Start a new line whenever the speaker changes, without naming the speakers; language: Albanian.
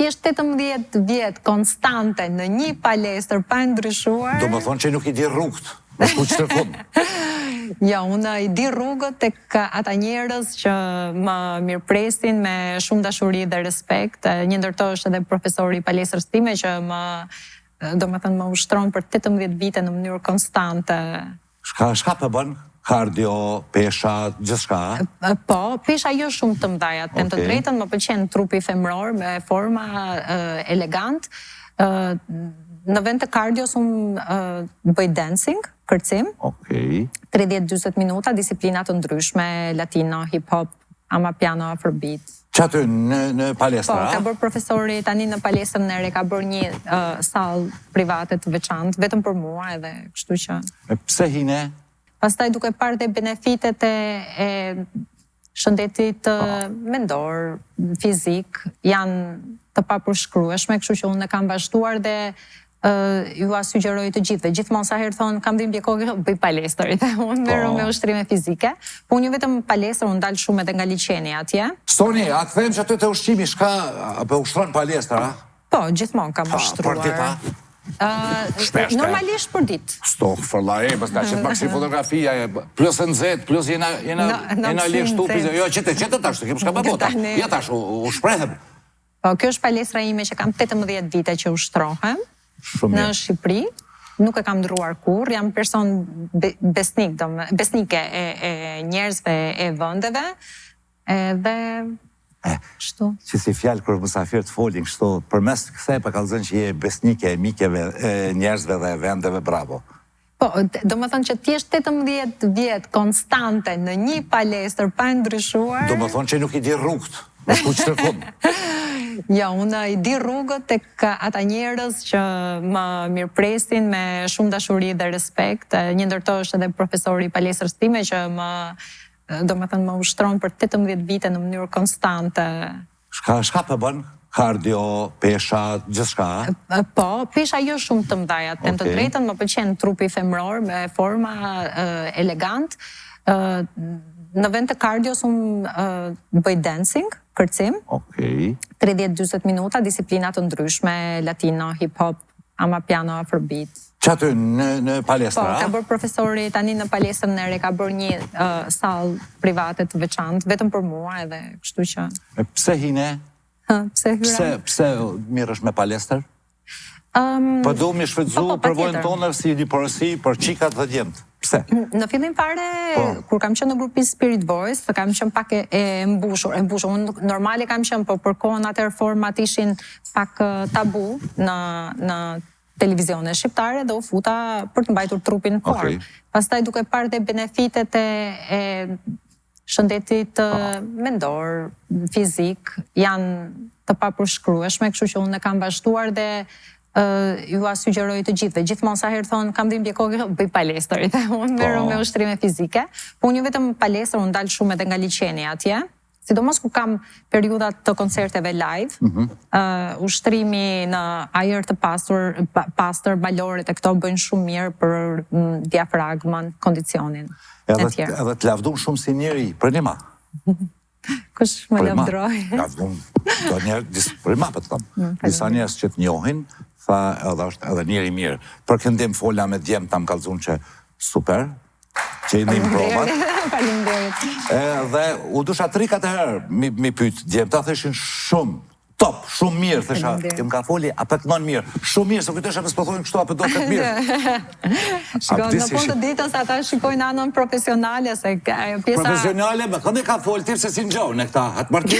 t'jesh 18 vjet konstante në një palestër pa ndryshuar.
Do më thonë që nuk I di rrugët, në shku që të fund.
Jo, unë I di rrugët tek ata njerëz që më mirëpresin me shumë dashuri dhe respekt. Një ndër to është edhe profesori I palestrës time që më ushtron për 18 vite në mënyrë konstante.
Shka për bën? Kardio, pesha, gjithçka?
Po, pesha jo shumë të mdhaja. Të drejtën më pëlqen trupi femror me forma elegant. Në vend të kardios unë bëj dancing, kërcim. 30-40 minuta, disiplina të ndryshme, latino, hip-hop, amapiano, afrobeat.
Që aty në palestra?
Po, ka bërë profesori tani në palestrën nere, ka bërë një sallë private të veçantë, vetëm për mua edhe kështu që...
Pse hine?
Pastaj duke parë dhe benefitet e shëndetit mendor, fizik, janë të papërshkrueshme, kështu që unë e kam vazhduar dhe ju sugjeroj të gjithëve. Gjithmonë sa herë thonë, kam dhimbje kokë, bëj palestër, unë merrem me ushtrime fizike, po unë vetëm palestër, unë dalë shumë edhe nga liçeni atje.
Stoni, a të them që aty të ushqimi shka për ushtron palestër, a?
Po, gjithmonë kam ushtruar.
Për dita?
Normalisht për ditë.
Stokë, fërla e, pas ka qëtë maksi fotografia, plus në zetë, plus jena li shtupi, jo, qëtë tash, të kemë shka babota, ja tash, u shprehem.
Po, kjo është palestra ime që kam 18 vite që ushtrohem në Shqipëri, nuk e kam ndruar kur, jam person besnike e njerëzve e vëndeve, dhe shtu.
Që si fjalë kërë mësafirë të folin, kështu, për mes të kësaj pa kalëzën që je besnike e mikeve, njerëzve dhe vendeve, bravo.
Po, do më thonë që t'jesh 18 vjet konstante në një palestër pa ndryshuar...
Do më thonë që nuk I di rrugët, në shku që të fund.
Jo, unë I di rrugët tek ata njerëz që më mirëpresin me shumë dashuri dhe respekt. Një ndër to është edhe profesori I palestrës time që më ushtron për 18 vite në mënyrë konstante.
Shka për bën? Kardio, pesha, gjithçka?
Po, pesha jo shumë të mdhaja. Të drejtën më pëlqen trupi femror me forma elegant. Në vend të kardios unë bëj dancing, kërcim. 30-40 minuta, disiplina të ndryshme, latino, hip-hop, amapiano, afrobeat.
Që aty në palestra?
Po, ka bërë profesori tani në palestrën nere, ka bërë një sallë private të veçantë, vetëm për mua edhe kështu që...
Pse hine?
Pse hyra?
Pse mirësh me palestër? Po du mi shfrytzu përvojnë tonër si një porësi për qikat dhe djemët. Pse?
Në fillim fare, kur kam qenë në grupi Spirit Voice, kam qenë pak e mbushur. Unë normali kam qenë, po për kohën atër format ishin pak tabu në televizione shqiptare dhe u futa për të mbajtur trupin në formë. Pastaj duke parë dhe benefitet e shëndetit mendor, fizik, janë të papërshkrueshme, kështu që unë e kam vazhduar dhe ju sugjeroj të gjithëve. Gjithmonë sa herë thonë, kam dhimbje kokë, bëj palestër, unë merrem me ushtrime fizike, po unë vetëm palestër, unë dalë shumë edhe nga liçeni atje, sidomos ku kam periudat të koncerteve live, ushtrimi në ajër të pastër, balorit e këto bëjnë shumë mirë për diafragmën, kondicionin.
Edhe të lavdum shumë si njeri, për një ma?
Kush më lavdroj?
Lavdum, do njerë, për një ma për të tëmë. Disa njerës që të njohin, tha edhe njeri mirë. Për këndim fola me djemë, ta më kalzun që super, që i ndim provat.
Faleminderit.
Dhe u dusha 3-4 herë mi pytë djemë, ta theshin shumë, top, shumë mirë, thesha, kem ka foli, a për kënon mirë, shumë mirë, se kujtësha për s'pëthojnë kështu, a për do këtë mirë.
Shko, në fund të ditës ata shikojnë anën profesionale, se pjesa...
Profesionale, me këndi ka folë, tipë se si në gjohë në këta, atë marti?